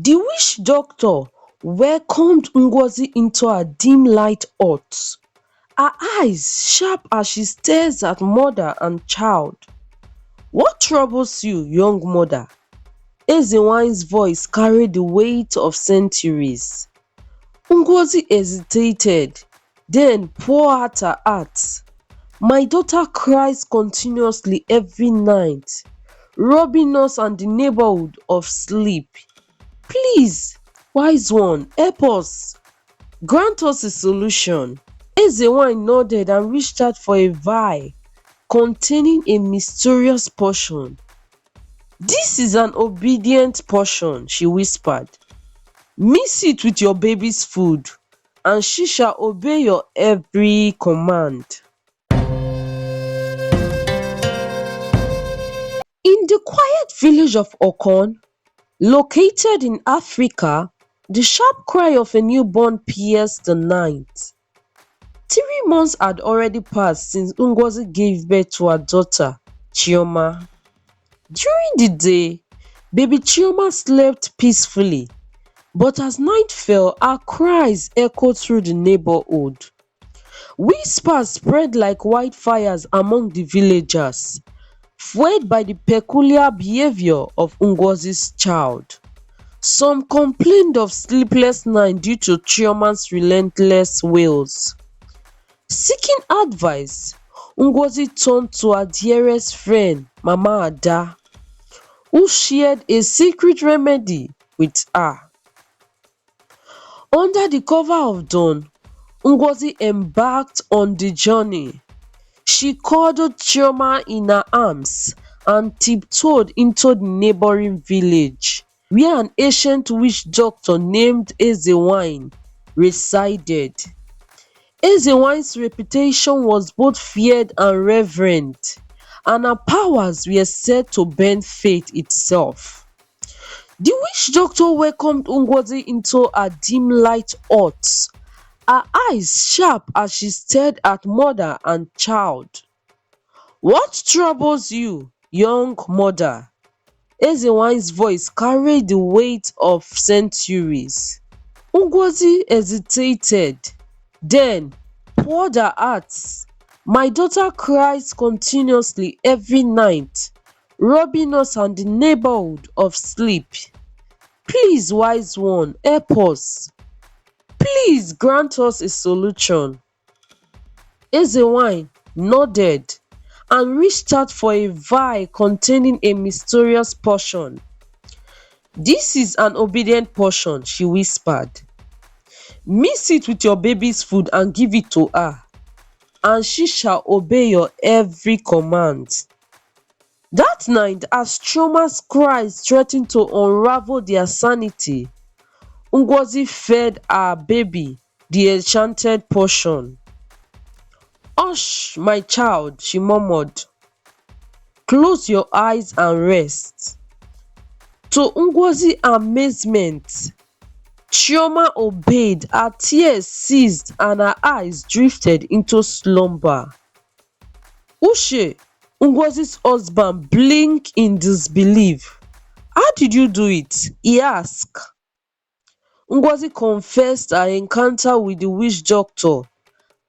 The witch doctor welcomed Ngozi into her dim light hut, her eyes sharp as she stares at mother and child. "What troubles you, young mother?" Ezewan's voice carried the weight of centuries. Ngozi hesitated, then poured out her heart. "My daughter cries continuously every night, robbing us and the neighborhood of sleep. Please, wise one, help us. Grant us a solution." Ezewan nodded and reached out for a vial containing a mysterious potion. "This is an obedient potion," she whispered. "Mix it with your baby's food, and she shall obey your every command." In the quiet village of Okon, located in Africa, the sharp cry of a newborn pierced the night. 3 months had already passed since Ngozi gave birth to her daughter, Chioma. During the day, baby Chioma slept peacefully, but as night fell, her cries echoed through the neighborhood. Whispers spread like wildfires among the villagers, fueled by the peculiar behavior of Ngozi's child. Some complained of sleepless nights due to Chioma's relentless wails. Seeking advice, Ngozi turned to her dearest friend, Mama Ada, who shared a secret remedy with her. Under the cover of dawn, Ngozi embarked on the journey. She cuddled Chioma in her arms and tiptoed into the neighboring village, where an ancient witch doctor named Ezewan resided. Ezewan's reputation was both feared and revered, and her powers were said to bend fate itself. The witch doctor welcomed Ngozi into her dim light hut, her eyes sharp as she stared at mother and child. "What troubles you, young mother?" Ezewan's voice carried the weight of centuries. Ngozi hesitated, then poured her heart. "My daughter cries continuously every night, robbing us and the neighborhood of sleep. Please, wise one, help us. Please grant us a solution." Ezewan nodded and reached out for a vial containing a mysterious potion. "This is an obedient potion," she whispered. "Mix it with your baby's food and give it to her, and she shall obey your every command." That night, as Chioma's cries threatened to unravel their sanity, Ngozi fed her baby the enchanted potion. "Hush, my child," she murmured. "Close your eyes and rest." To Ngozi's amazement, Chioma obeyed, her tears ceased and her eyes drifted into slumber. Uche, Ngozi's husband, blinked in disbelief. "How did you do it?" he asked. Ngozi confessed her encounter with the witch doctor,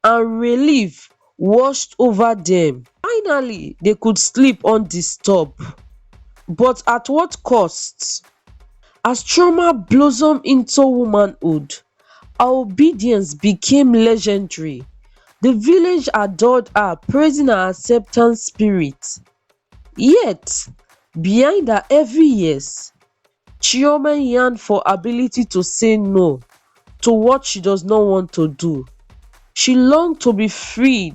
and relief washed over them. Finally, they could sleep undisturbed. But at what cost? As trauma blossomed into womanhood, her obedience became legendary. The village adored her, praising her acceptance spirit. Yet, behind her every yes, Chioma yearned for ability to say no to what she does not want to do. She longed to be free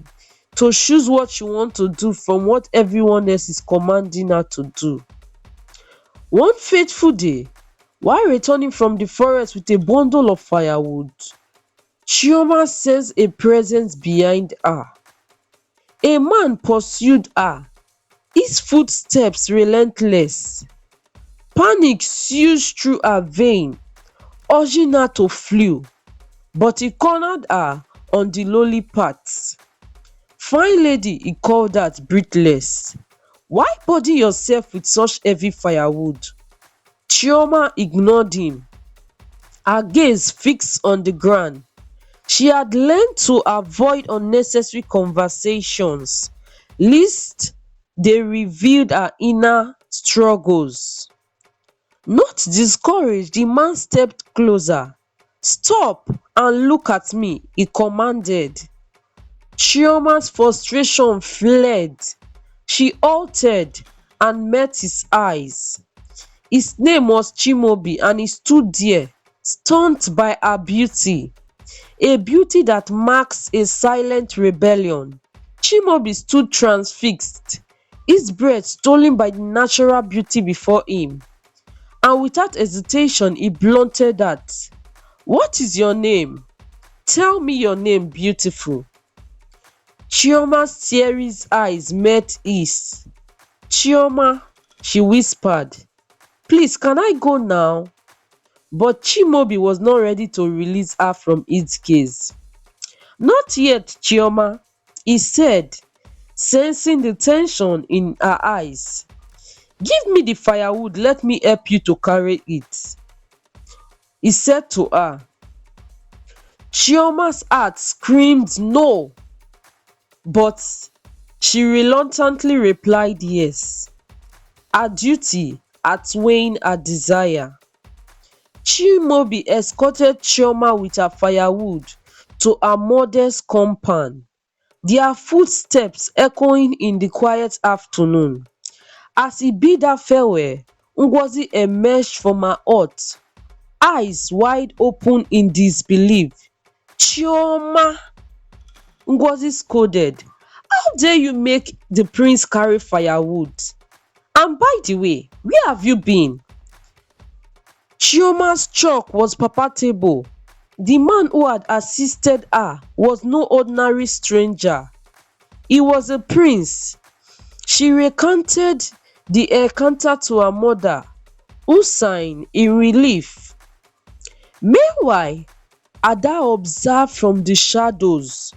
to choose what she wants to do from what everyone else is commanding her to do. One fateful day, while returning from the forest with a bundle of firewood, Chioma sensed a presence behind her. A man pursued her, his footsteps relentless. Panic surged through her veins, urging her to flee, but he cornered her on the lonely path. "Fine lady," he called out breathless, "why burden yourself with such heavy firewood?" Chioma ignored him. her gaze fixed on the ground. She had learned to avoid unnecessary conversations lest they revealed her inner struggles. Not discouraged, the man stepped closer. "Stop and look at me," he commanded. Chioma's frustration fled. She halted and met his eyes. His name was Chimaobi, and he stood there, stunned by her beauty, a beauty that marks a silent rebellion. Chimaobi stood transfixed, his breath stolen by the natural beauty before him, and without hesitation he blunted out, "What is your name? Tell me your name, beautiful." Chioma's teary eyes met his. "Chioma," she whispered, "please can I go now?" But Chimaobi was not ready to release her from his gaze. "Not yet, Chioma," he said, sensing the tension in her eyes. "Give me the firewood, let me help you to carry it," he said to her. Chioma's heart screamed no, but she reluctantly replied yes, her duty outweighing her desire. Chimaobi escorted Chioma with her firewood to her mother's compound, their footsteps echoing in the quiet afternoon. As he bid her farewell, Ngozi emerged from her hut, eyes wide open in disbelief. "Chioma," Ngozi scolded, "how dare you make the prince carry firewood? And by the way, where have you been?" Chioma's shock was palpable. The man who had assisted her was no ordinary stranger. He was a prince. She recounted the encounter to her mother, who sighed in relief. Meanwhile, Ada observed from the shadows,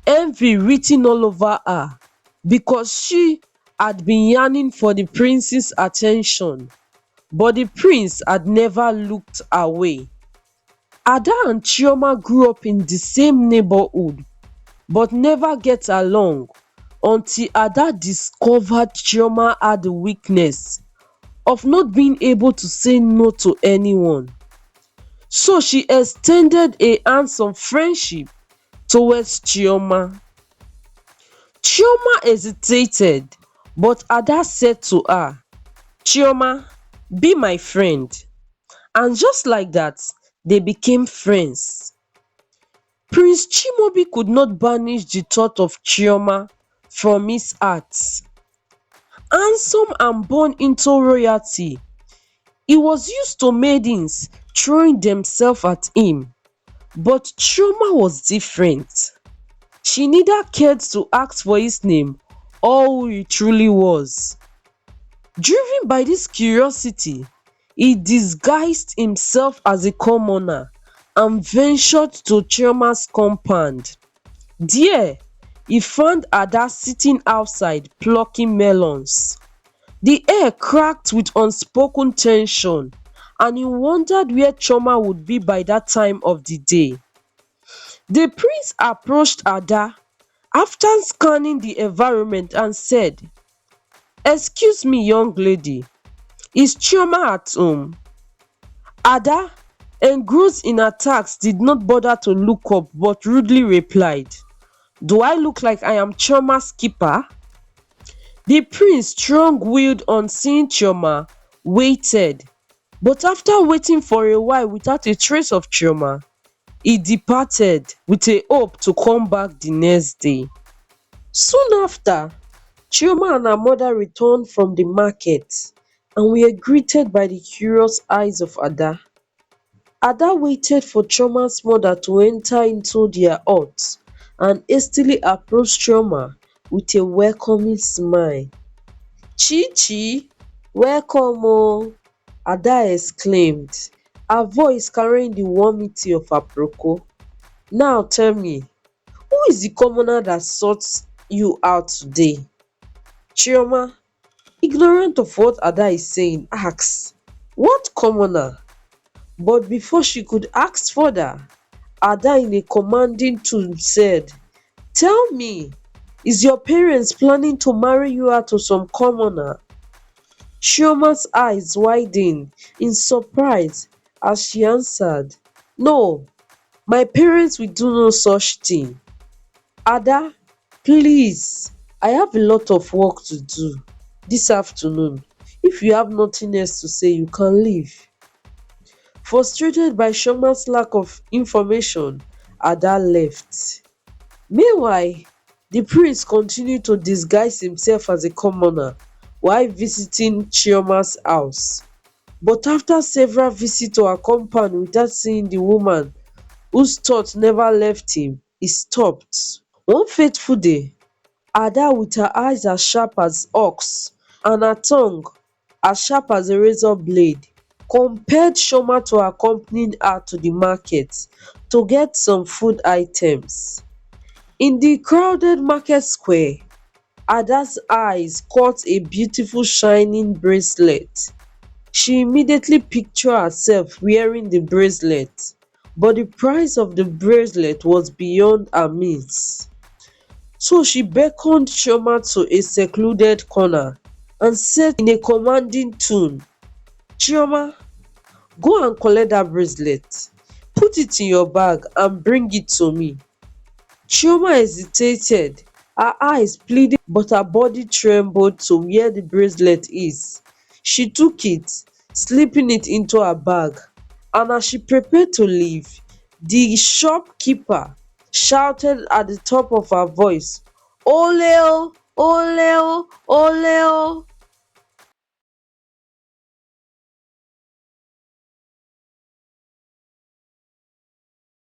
envy written all over her, because she had been yearning for the prince's attention, but the prince had never looked her way. Ada and Chioma grew up in the same neighborhood but never get along until Ada discovered Chioma had the weakness of not being able to say no to anyone. So she extended a hand of friendship towards Chioma. Chioma hesitated, but Ada said to her, "Chioma, be my friend." And just like that, they became friends. Prince Chimaobi could not banish the thought of Chioma from his heart. Handsome and born into royalty, he was used to maidens throwing themselves at him. But Chioma was different. She neither cared to ask for his name or who he truly was. Driven by this curiosity, he disguised himself as a commoner and ventured to Chioma's compound. There, he found Ada sitting outside plucking melons. The air cracked with unspoken tension, and he wondered where Chioma would be by that time of the day. The prince approached Ada after scanning the environment and said, "Excuse me, young lady, is Chioma at home?" Ada, engrossed in her task, did not bother to look up but rudely replied, "Do I look like I am Chioma's keeper?" The prince, strong-willed on seeing Chioma, waited, but after waiting for a while without a trace of Chioma, he departed with a hope to come back the next day. Soon after, Chioma and her mother returned from the market and were greeted by the curious eyes of Ada. Ada waited for Chioma's mother to enter into their hut and hastily approached Chioma with a welcoming smile. "Chi-Chi, welcome oo!" Ada exclaimed, her voice carrying the warmth of aproko. "Now tell me, who is the commoner that sought you out today?" Chioma, ignorant of what Ada is saying, asks, "What commoner?" But before she could ask further, Ada in a commanding tone said, "Tell me, is your parents planning to marry you out to some commoner?" Chioma's eyes widened in surprise as she answered, "No, my parents will do no such thing. Ada, please, I have a lot of work to do this afternoon. If you have nothing else to say, you can leave." Frustrated by Chioma's lack of information, Ada left. Meanwhile, the prince continued to disguise himself as a commoner while visiting Chioma's house. But after several visits to her compound without seeing the woman whose thoughts never left him, he stopped. One fateful day, Ada, with her eyes as sharp as hawks and her tongue as sharp as a razor blade, compelled Chioma to accompany her to the market to get some food items. In the crowded market square, Ada's eyes caught a beautiful shining bracelet. She immediately pictured herself wearing the bracelet, but the price of the bracelet was beyond her means. So she beckoned Chioma to a secluded corner and said in a commanding tone, "Chioma, go and collect that bracelet. Put it in your bag and bring it to me." Chioma hesitated, her eyes pleading but her body trembled to where the bracelet is. She took it, slipping it into her bag, and as she prepared to leave, the shopkeeper shouted at the top of her voice, "Ole o! Ole o! Ole o!"